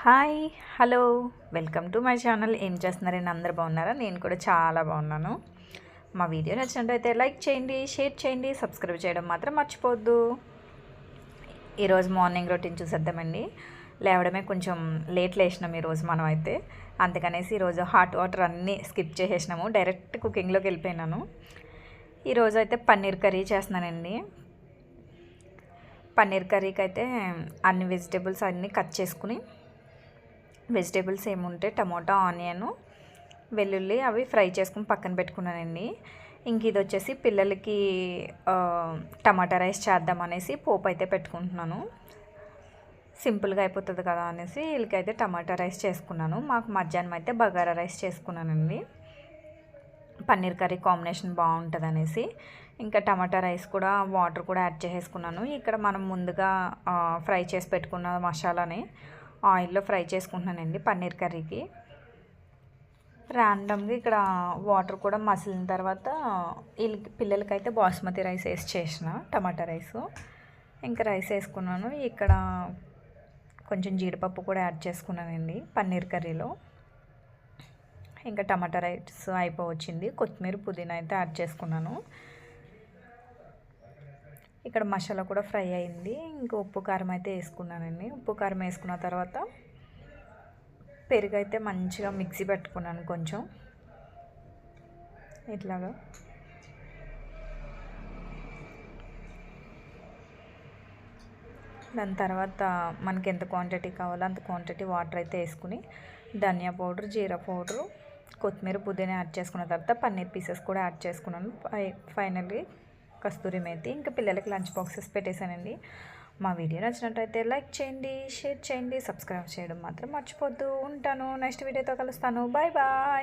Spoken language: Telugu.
Hi hello welcome to my channel. ఏం చేస్తున్నారండి? అందరు బాగున్నారా? నేను కూడా చాలా బాగున్నాను. మా వీడియో నచ్చినట్టయితే లైక్ చేయండి, షేర్ చేయండి, సబ్స్క్రైబ్ చేయడం మాత్రం మర్చిపోవద్దు. ఈరోజు మార్నింగ్ రొటీన్ చూసేద్దామండి. లేవడమే కొంచెం లేట్ లేచినాం ఈరోజు మనం అయితే, అందుకనేసి ఈరోజు హాట్ వాటర్ అన్నీ స్కిప్ చేసేసినాము, డైరెక్ట్ కుకింగ్లోకి వెళ్ళిపోయినాను. ఈరోజు అయితే పన్నీర్ కర్రీ చేస్తున్నానండి. పన్నీర్ కర్రీకి అయితే అన్ని వెజిటేబుల్స్ అన్నీ కట్ చేసుకుని, వెజిటేబుల్స్ ఏముంటే టమోటా, ఆనియన్, వెల్లుల్లి అవి ఫ్రై చేసుకుని పక్కన పెట్టుకున్నానండి. ఇంక ఇది వచ్చేసి పిల్లలకి టమాటా రైస్ చేద్దామనేసి పోపు అయితే పెట్టుకుంటున్నాను. సింపుల్గా అయిపోతుంది కదా అనేసి వీళ్ళకైతే టమాటా రైస్ చేసుకున్నాను. మాకు మధ్యాహ్నం అయితే బగారా రైస్ చేసుకున్నానండి. పన్నీర్ కర్రీ కాంబినేషన్ బాగుంటుంది అనేసి ఇంకా టమాటా రైస్ కూడా వాటర్ కూడా యాడ్ చేసేసుకున్నాను. ఇక్కడ మనం ముందుగా ఫ్రై చేసి పెట్టుకున్న మసాలాని ఆయిల్లో ఫ్రై చేసుకుంటున్నానండి పన్నీర్ కర్రీకి. ర్యాండమ్గా ఇక్కడ వాటర్ కూడా మసిలిన తర్వాత వీళ్ళకి పిల్లలకైతే బాస్మతి రైస్ వేసి చేసిన టమాటా రైసు. ఇంకా రైస్ వేసుకున్నాను. ఇక్కడ కొంచెం జీడిపప్పు కూడా యాడ్ చేసుకున్నానండి పన్నీర్ కర్రీలో. ఇంకా టమాటా రైస్ అయిపోవచ్చింది. కొత్తిమీర, పుదీనా అయితే యాడ్ చేసుకున్నాను. ఇక్కడ మసాలా కూడా ఫ్రై అయింది. ఇంకా ఉప్పు కారం అయితే వేసుకున్నానండి. ఉప్పు కారం వేసుకున్న తర్వాత పెరుగు అయితే మంచిగా మిక్సీ పెట్టుకున్నాను కొంచెం ఇట్లాగా. దాని తర్వాత మనకి ఎంత క్వాంటిటీ కావాలో అంత క్వాంటిటీ వాటర్ అయితే వేసుకుని ధనియా పౌడర్, జీరా పౌడరు, కొత్తిమీర, పుదీనా యాడ్ చేసుకున్న తర్వాత పన్నీర్ పీసెస్ కూడా యాడ్ చేసుకున్నాను. ఫైనల్లీ కస్తూరి మేతి. ఇంకా పిల్లలకి లంచ్ బాక్సెస్ పెట్టేశానండి. మా వీడియో నచ్చినట్టయితే లైక్ చేయండి, షేర్ చేయండి, సబ్స్క్రైబ్ చేయడం మాత్రం మర్చిపోద్దు. ఉంటాను, నెక్స్ట్ వీడియోతో కలుస్తాను. Bye bye.